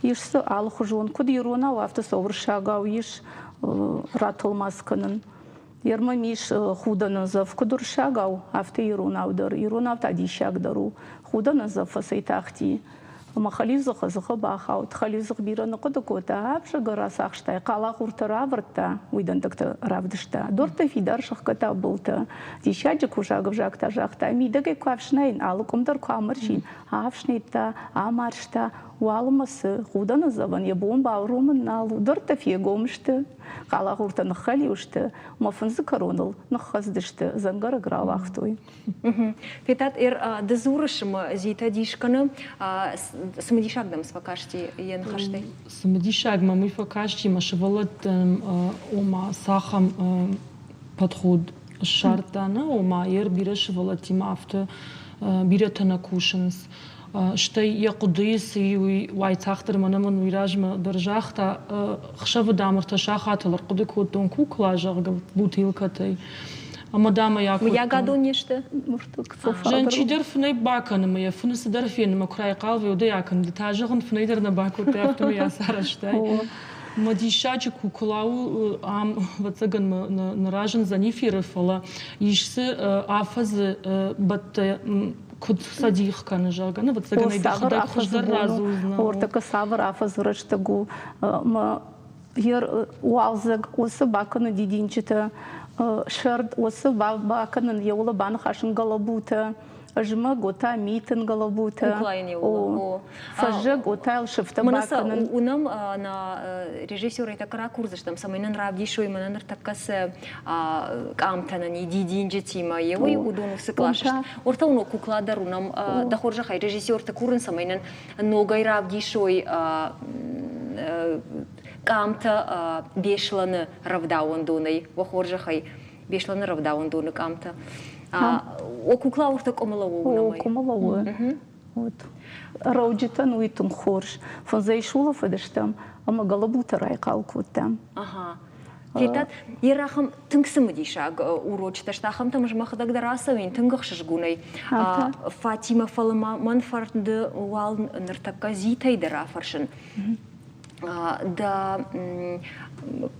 Ишь алху жон куд ирона вафта совршагау иш ратылмас кынын. Ерма миш худанызов кудуршагау афта иронавдар. Иронавта дишагдару. Худанызов фасайтахти. Махализах азха бахаут хализах бираны кудукота апша гарасахштай кала хуртара врта уйдантакта равдышта дорта фидар шахката булта дишаджи кушагов жакта жакта мидаге квашнайн алукумдар камаршин афшнейта амаршта уалмасы худанызаван я бомба роман налу дорта фиегомшты кала хуртаны халиушты мафынзы коронал нахаздышты зангара гравахтой
Фетат дезурышым зита дишканы Самадишагдам свакашти ен хашты.
Самадишагма мы факашти машевалат ома сахам подход шартана ома ер бирешевалат имафты биретана кушанс. Что я кудыс и вайтахтер манаман виражма держахта хшав дамрта шахаталар кудык вот он кукла жарга бутылкатай. Мадама яко.
Я гаду нешта.
Женчидер фней баканы моя фнес дерфин ма край калве ода якын детажын фнейдер на баку тефту я сараштай. Мадишачи куклау ам вацаган на ражен занифирфала ишсе афаз бат куд садих каны жаганы вацаган ида хада хуждар разузна.
Ортака савр афаз раштагу ма ер уалзаг осы баканы дидинчита шард осы баканын еула баны хашын галабута жма гота митын галабута о фажа гота шифта баканын
унам на режиссера это каракурзыш там самайнан равдишой манан таккасы камтанани дидинжетима евой удону сыклашыш орта уно кукладар унам дахоржа хай режиссер такурын самайнан ногай равдишой камта бешланы равдауын донай вахоржахай бешланы равдауын доны камта о кукла уртак омалаву
комалаву вот роуджитан уитун хорш фонзайшула фадыштам ама галабута райкалкуттам
Фетат ерахам тыңсымы дишаг урочта штахам там жмахдаг дарасавин тыңгахшыш гунай Фатима фалама манфард вал нартака зитай дарафаршын да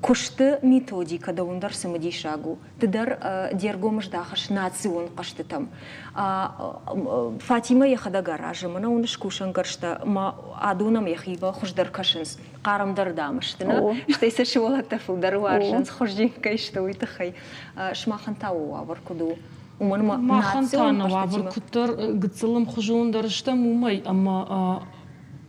кушты методика да ундар самадишагу тыдар дергомыш дахаш национ кашты там Фатима яхада гаражы мына уныш кушан каршта ма адунам яхиба хуждар кашынс карамдар дамыштына штайса шивалата фулдар варшынс хуждинка ишта уйтахай шмахантау аваркуду
махантана аваркутар гыцылым хужундарышта мумай ама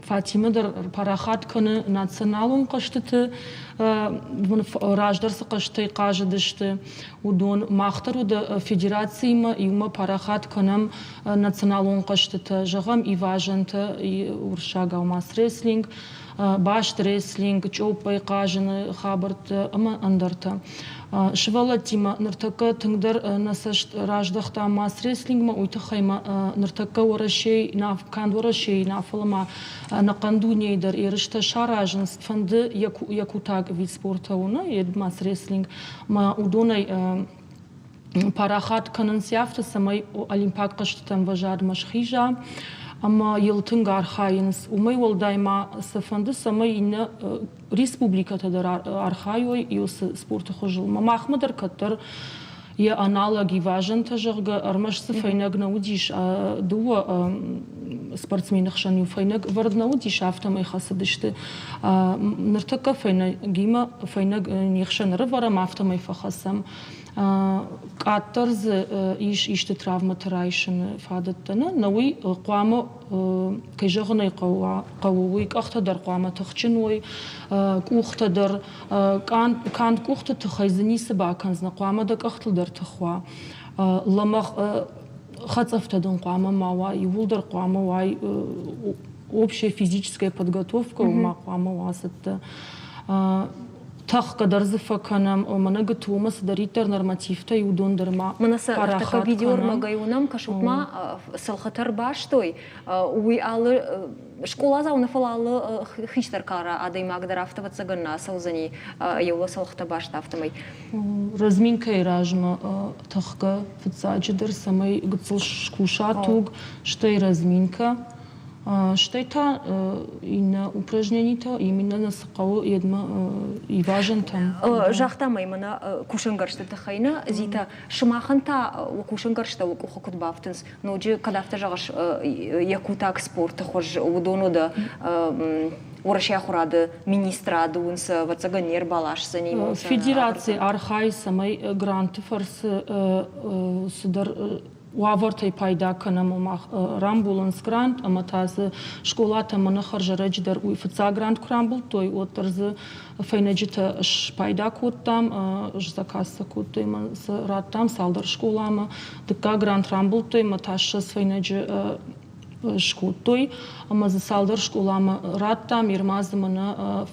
Фатима дар парахат каны националун каштыты раждарсы кашты кажыдышты удон махтару да федерацияма юма парахат канам националун каштыты жагам и важанты и уршага мас реслинг баш реслинг чопай кажыны хабарт ама андарта Швала тима нартака тыңдар насашт раждахта мас реслингма уйтахайма нартака орашей наф канд орашей нафалма нақанду нейдар ерышта шаражын фанды якутаг вид спорта уна ед мас реслинг ма удонай парахат канансяфта самай олимпиад каштам важад машхижа Ama yıltın arxayınız. Umay ol daima safanda sama yine республиката да архајој и спорта хожил. Махмадар катар je аналоги важен тажарга армаш се файнаг наудиш дуа спортсменах шани файнаг вард наудиш автомай хасадышты нартака файнагима файнаг нихшан рварам автомай фахасам катарз иште травма тарайшын фадаттана науи қуама кайжагынай қауи қақтадар қуама тахчыной кухтадар кан кухта тахайзани сабаканзна қуама да қақтылдар тахва ламах хацафтадан қуама мава юлдар қуама вай общая физическая подготовка ума қуама васатта тах кадар зафаканам манага тума садаритар нормативта юдон дарма
манаса така видеор магаюнам кашутма салхатар баштой уи алы школа зауна фалалы хиштар кара адай магдар автоваться ганна саузани юла салхата башта автомай
разминка и ражма тахка фцаджидер самай гцл шкушатуг штай разминка Штай та и на упражненията именно на сақау едма и важен там.
Жахтамай мана кушангаршта хайна зита шмаханта кушангаршта хокот бафтенс но же кадафта жагаш якутак спорт хож удоно да Урашия хурады министрады унса вацаганер балаш занимался.
Федерация архай самай гранты фарс судар Уавартай пайда канам рамбуланс грант, ама тази школата мана харжарадждар уи фца грант крамбул, той отърза файнаджита пайда код там, закаса код той ма рад там, салдар школама, така грант рамбул той ма таша с файнаджи шкод той, ама за салдар школама рад там, ирмаза мана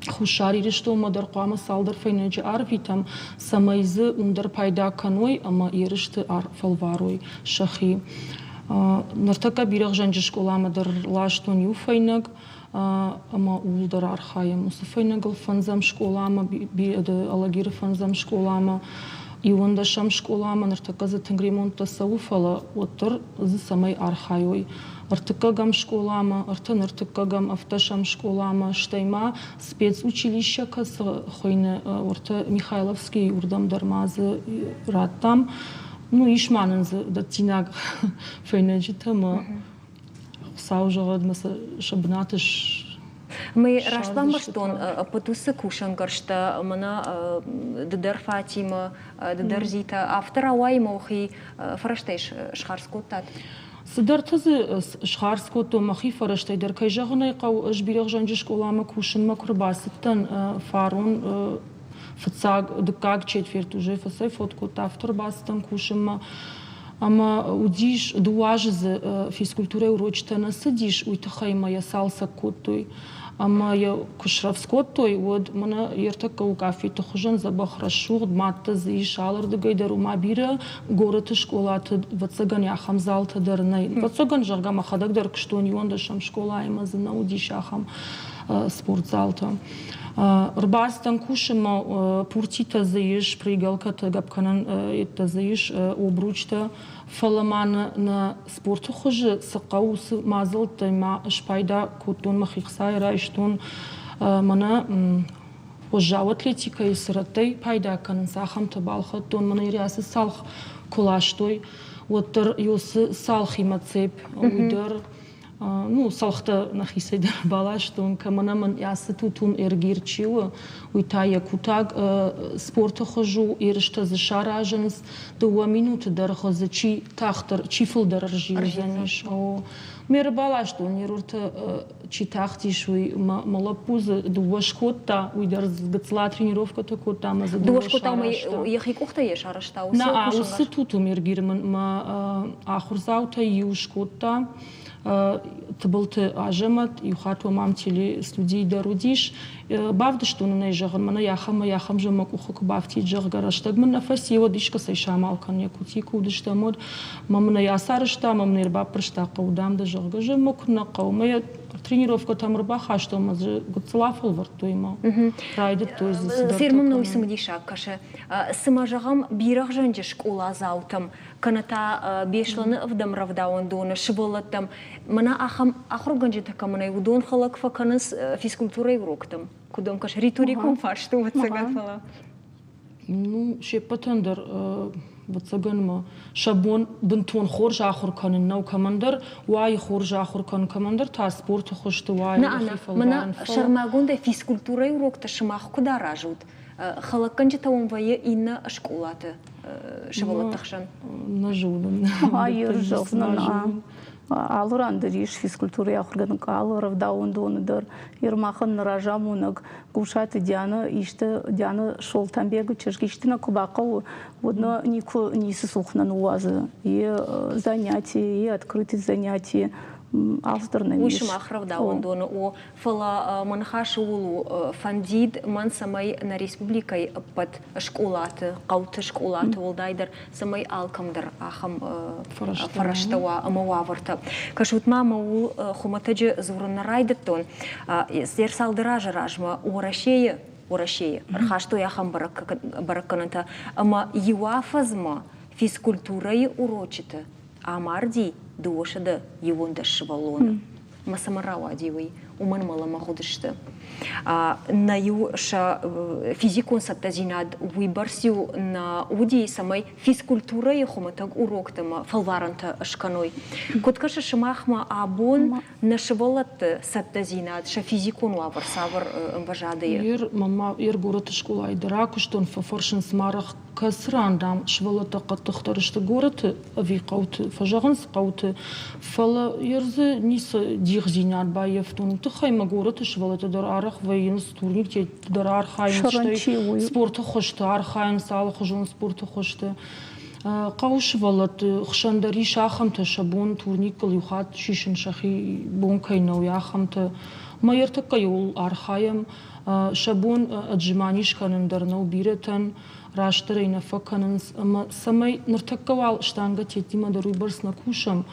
Хушари решто мадар қуама салдар файнаджи арвитам самайзы ундар пайда каной ама ерішті ар фалварой шахи. Нартака бирах жанжи школама дар лаштон ю файнаг ама улдар архаям. Усы файнагал фанзам школама алагир фанзам школама и онда шам школама нартака за тенгремонта сауфала отыр зы самай архайой. Артыкагам школама, артыкагам автошам школама, штайма спецучилища каса хойне орта Михайловский урдам дармазы раттам. Ну ишманынзы да тинаг фейнеджитама саужагад маса шабнатыш.
Мы раштам баштон патусы кушангаршта мана дедер Фатима, дедер Зита автора уаймохи фраштейш шхарскотат.
Сыдартызы шхарското махи фараштайдар кайжагынай қау жбирեղ жанжы школама кушынма курбасыттан фарун фцаг дыкаг четверть уже фасай фоткот автор бастан кушынма ама удиш дуажызы физкультура урочтана сыдиш уйтахайма я салса коттой ама я кушравскоттой вот мана ертака у кафе тухжан забахра шугд матта зиш алырды гайдар ума бира город школаты вацаган я хамзалта дарнай вацаган жарга махадагдар кштон юнда шам школа имазна удиш ахам спортзалта Рбастан кушама пуртита заиш пригалката гапканан это заиш обручта фаламан на спорту хожи сақаус мазалта ма шпайда котон махихсай райштон мана ожау атлетика и сратай пайда канан сахам табалха тон мана ириасы салх колаштой отыр юсы салх имацеп уйдыр Ну, салхта нахисайдар балаштон, каманаман ясы тутун эргирчила, уйтая кутаг спорта хожу, иршта за шараженс, дуа минуты дарха за чи тахтар, чифлдар ржирзаниш. Мера балаштон, ирурта чи тахтиш, уй малапуза, дуа шкотта, уйдар сгацла тренировка такота, ма за дуа шарашта.
Дуа шкотта, ма яхи кухта е шарашта?
На, усы тутум эргирман, ма ахурзаута ю шкотта, تبلت عجمت يخات ومام تلي استودي دروديش بافدش تون نيجغن من ياخم جمك وخك بافتي جغرشتق من نفسي وديش كسي شامال كان يكوتي كودش تمود ما من ياسارشتا ما من ربا برشتا قودام د جغ جمك نقوم тренировка там рыбаха, что мы гуцлафл вартуйма. Райдет то есть.
Сирмам новый самодишак каше. Самажагам бирах жанжишк улазаутам. Каната бешланы вдам равдаун дона шволатам. Мана ахруганжи такамана удон халак факанас физкультура евроктам. Кудом каше риторикум фаршту вот цагафала.
Ну, шепатандер بتسجن شابون بنتون خورج آخر كان نو كماندر واي خورج آخر كان كماندر تاسبورت خوشت واي
منا شرماغون ده فيسكولتورا يروك تشماخ كدا راجود خلق كنج توم ويا إن أشكولات شغلات تخشن
نجودن
هاي رجعنا алыр андыриш физкультура яхурган алыр равдаун дондар ермахан ражамунак гушаты диана иште диана шол тамбегу чешгиштина кубакау водно нику нисы сухнан уазы и занятия и открытые занятия авторные
وشماخ равдаун дона о фала манхашулу фандид ман самай на республикой под школаты қауты школаты олдайдар самай алкамдар ахам фараштава амававарта кашутма маул хуматаджи зурна райдеттон зер салдыража ражма урашея архашто яхам бараканата ама юафазма физкультурой урочита амарди дуошада юонда швалона масамарава дивой уман малама ходышты на юша физикун саттазинад выборсю на уди самой физкультура и хоматаг уроктама фалваранта шканой коткаша шамахма абон на швалат саттазинад ша физикун лавар савар важадые
ир мама ир город школа идрак что он форшен смарах كسراندام شوالة قد تختارشت جورت في قوت فجعن قوت فلا يرز نيس ديغ زينات بايفتون تخيم جورت شوالة در عرق وينس تورنيك در عرق خاين سبورت خشت عرق خاين سال خجون سبورت خشت قوش ولت خشندري شاخم تشبون تورنيك اليوخات شيشن شخي بون كينو ياخم ت ما يرتقيول عرقايم شبون أجمانيش كانن درنو بيرتن راشترين فكاننس أما سمي نرتقوال شتانغا تيتيما دروبرس نكوشم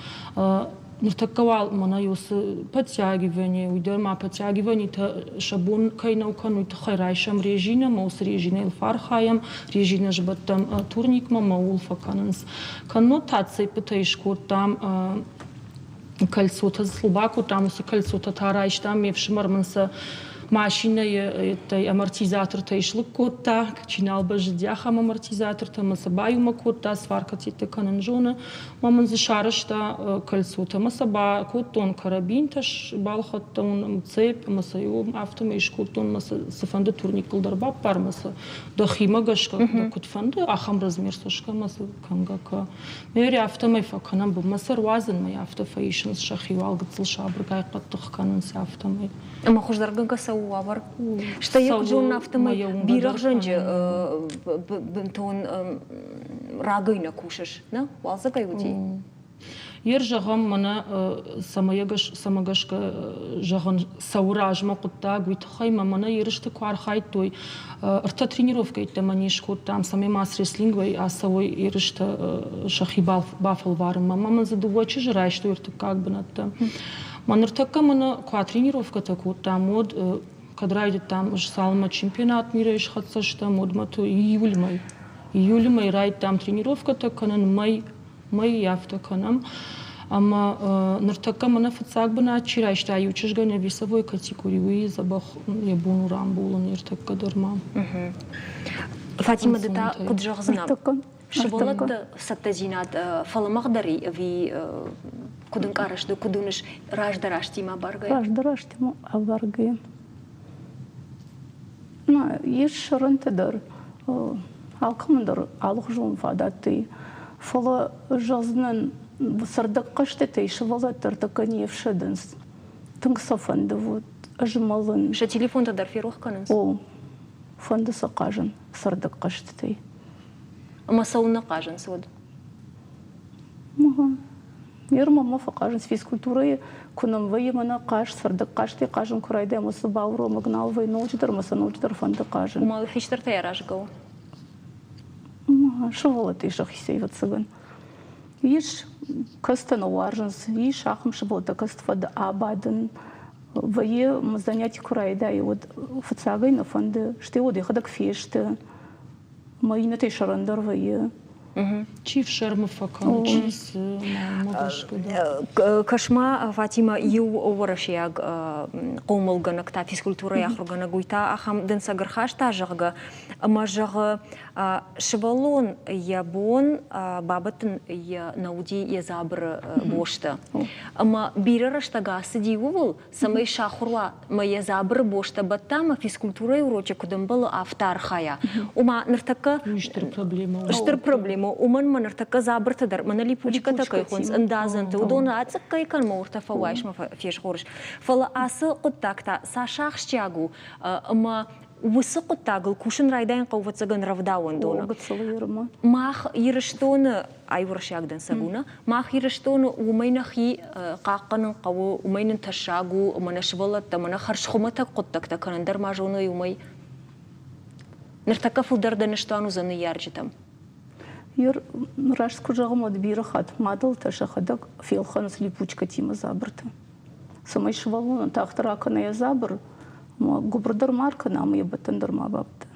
نرتقوال منا يوس подтягивание уйдер ма подтягивание та шабун кайнау кану тхайрайшам режина маус режина элфархаям режина жбаттам турник маул факаннс коннотации пытаешко там кольцо-то слабаку там с кольцо-то тарайш там мевшимарманса машина это амортизатор то ишлык котта чинал баждяхам амортизатор то масабаю макотта сварка тите кананжона маман зашарышта кольцо-то масаба коттон карабин таш балхаттон цеп масаю автомеш коттон маса сафанда турник кылдарба пар маса дахима гашка котфанда ахам размер сошка маса кангака мери автомай факанам бу масар вазен май автофейшн шахивал гцл шабргай каттых канан автомай
ама хождарганга сауавар что я куджун автомай бирах жанжи бентон рагайна кушаш на валза кайути
Ер жағам мана самагашка жаған сауражма кутта гуйтхайма мана ерышты квархайт той рта тренировка итте маниш куттам саме мас рестлингвай асавой ерышты шахи бафл варым мама задувачи жрай что ерты как бы надо маныртакка мана ква тренировка такуттам мод кадрайды там салма чемпионат мира иш хатсашта мод мато июль май райд там тренировка таканан май яфта канам ама ныртакка мана фацак бана чирайшта ючишга не весовой категории забах ябуну рамбулун ныртакка дырма
Фатима дата куджагзна шволат саттазинат фаламагдари ви кудун карашды кудуныш раждараштима баргай
раждараштима баргай на еш рынтыдар алкамдар алхжун фадаты фала жазнын сардак кашты тейшвала тартакани вшеденс тыңсафанды вот ажмалын
ша телефонда дар ферух канынс
о фанды сакажын сардак кашты тей
ама сауна кажын сод
Мама факажен с физкультурой, кунам выемана каш, сардак кашти кажем курайда, мусу бауру магнал вы ночдер, масаночдер фанда кажем.
Умалы хиштер таяражгал.
Шевала ты шахисей вот цыган. Иш кастана уарженс, иш ахм шевота каствада абаден. Вые занятия курайда и вот фацагай на фанды, что вот их так фешты. Мои на те шарандар вые.
Чиф шермы факан, чиз, магашка, да.
Кашма Фатима ю оварашияг қомылғанық та физкультура яхругана гуйта ахам дын сагырхаш та жағы мажығы шывалон ябон бабытын науди язабыр бошты. Ама бирарыштага сыдиу был самай шахурва ма язабыр бошты баттама физкультура уроче кудым был автархая. Ума ныртака штыр проблема. Уман манартака забыртадар мана липучка такой хонс андазанты удона ацакка икан маурта фавайш ма феш хорш фала асы куттакта сашах щагу ма высы куттагыл кушин райдайн кавацаган равдауан дона мах ирыштоны айваршягдан сагуна мах ирыштоны умайнахи қаққанын қаву умайнын ташагу мана швалатта мана харшхумата куттакта канандар мажуны юмай нартака фулдардан иштану заны яржитам
Юр рашску жағым от биры хат мадал таша хадак филхан слипучка тима забрта. Самай швалуна тахтара акана я забр, губрдар марка нам я батандар ма бабта.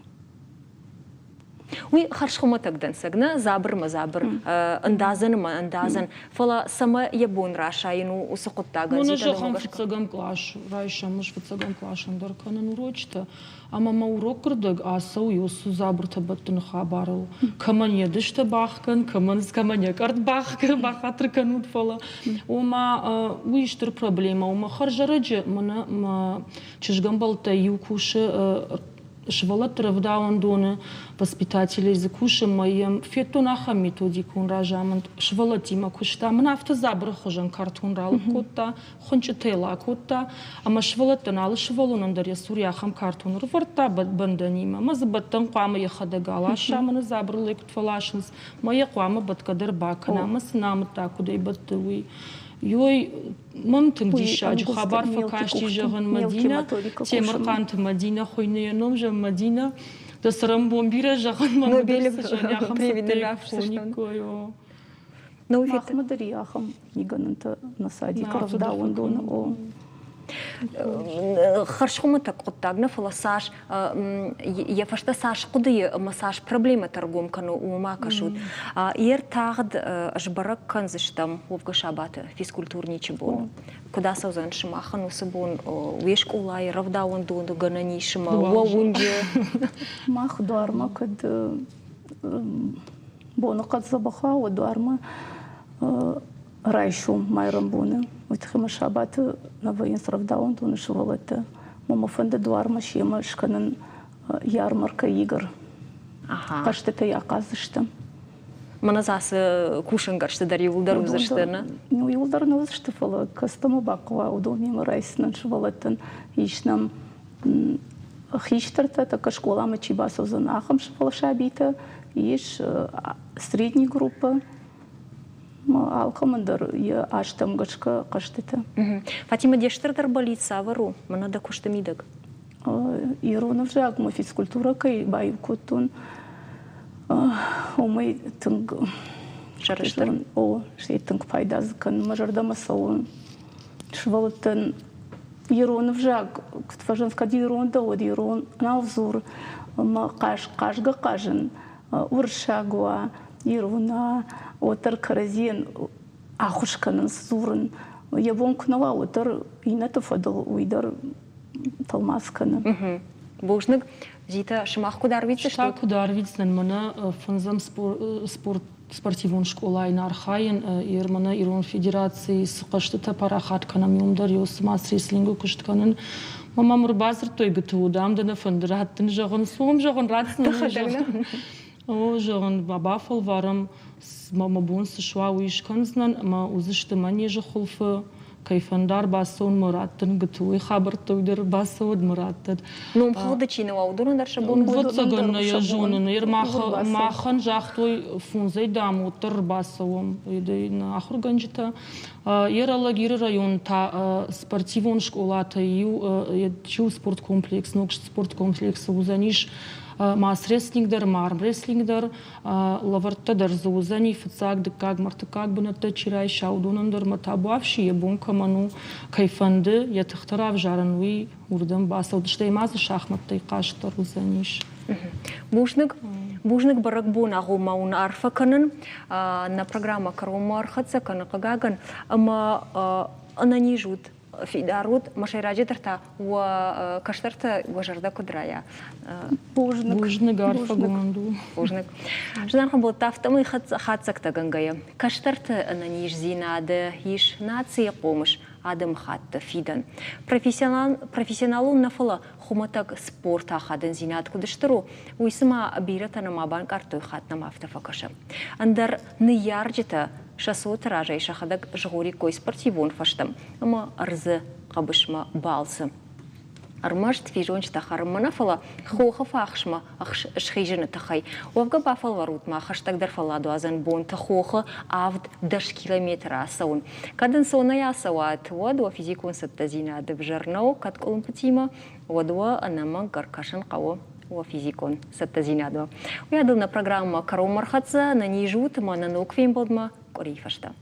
Уй харшхуматагдан сагна забр ма забр андазан фала сама ябон рашайну усақуттага
Мона жахам фыцагам клаш райшамыш фыцагам клаш андар канан урочта ама ма урок кырдык асау юсу забрта баттын хабару каман едиште бахкан каман скаманя карт бахкан бахатр канут фала ума уиштыр проблема ума харжараджи мана ма чижгамбалта юкуши швалат равдаун доны воспитателей закушем моим фетунаха методикун ражамент швалатима кушта мна автозабр хожан картун рал котта хончетела котта ама швалаттан ал швалунан дарья суряхам картун рварта банданима мазбаттан қама яхадагала шамана забрлык тфалашнс моя қама баткадыр бакана маснамта кудай баттуи Йой мамтын дишач хабар факашти жаган Мадина Темиркант Мадина хойне номжа Мадина да сарам бомбира жаган мамбелев жаняхам фоникою
Ну Махмадари ахам игананта насади кравдаун дона о
харшхумата куттагна фаласаш я фашта саш куды массаж проблема торгом кану ума кашут ер тагд ажбарак канзыштам ловга шабаты физкультурничи бон куда саузан шимахан усыбон вешк улай равдаун донду гананишима ваунде
мах дуарма кад бону кад забаха о дуарма Райшу майрамбуны. Вот химашабаты на военс равдаун то нашивалата. Мама фонда дуарма шема шканан ярмарка игр. Каштета я казышта.
Мана засы кушангар что дари улдар узаштана.
Ну улдар на узашта фала кастама баква удомима райснан шивалатан ишнам хиштарта така школа мачибасов занахам шивала шабита иш средней группа. Алкамандар я аштам гачка каштета.
Фатима дештардар болит савару, мана да куштамидак.
Иронов жак ма физкультура кай бай кутун. Умай тынг
шарыштар.
О, шейтынг пайдазкан мажарда масалун. Швалтан Иронов жак кутфажанска диронда од ирон навзур ма кашга кажын уршагуа Ирона отар каразин ахушканын сурын ябон кнала отар ината фадал уйдар талмасканы.
Божник зита шимах кударвица
что? Кударвицнен мана фанзам спортивон школа и нархайен ирмана ирон федерации сқаштата парахат канам юмдар юс мас реслингу куштканын мама мурбазыр той гытуудам да фандраттын жагын суым жагын ратсын О, жаган бабафал варам мама бун сшва уиш канзнан ма узышты манежа хулфы كيفندار باسون مراتن قتوي خبرتو يدر باسود مراتد
نوم خود چینو آودون در شبون
واتساقن يجونن ير ما خن جاختوي فونزي داموتر باسوم يدين آخر گنجتا ير الله غير رايون تا спортивон школата ю чу спорт комплекс ногш спорт комплекс узаниш мас рестлингдер марм рестлингдер лавартадер зузани фцаг дкаг марткаг бунат чирай шаудунандер матабавши ебун каману кайфанды я тхтарав жарануи урдам басал штеймаз шахматтай каштар узаниш
Бужник баракбун агумаун арфа канын на программа карумар хатса каны кагаган ама ананижут фидарут машайраджетарта ва каштарта важарда кудрая
бужник арфа гунду
бужник ждан хабот тафтамы хатсакта гангая каштарта ананиж зинады иш нация помощь адам хатта фидан профессионалун нафала хуматак спорта хадын зинат кудыштыру уйсыма биратана мабан картой хатна мафтафакаша андар ныярджета шасот ражай шахадак жгори кой спортивон фаштам ама арзы кабышма балсы армашт фижонч тахарма нафала хоха фахшма шхижена тахай вавга бафал варут ма хаштаг дарфаладу азан бон тахоха авд даш километра саун каден сона я сават вадва физикун саттазина дебжарнау катколум патима вадва анама гаркашан каво ва физикун саттазина до уядылна программа каромархатса на нижут ма на ноквим бодма корифашта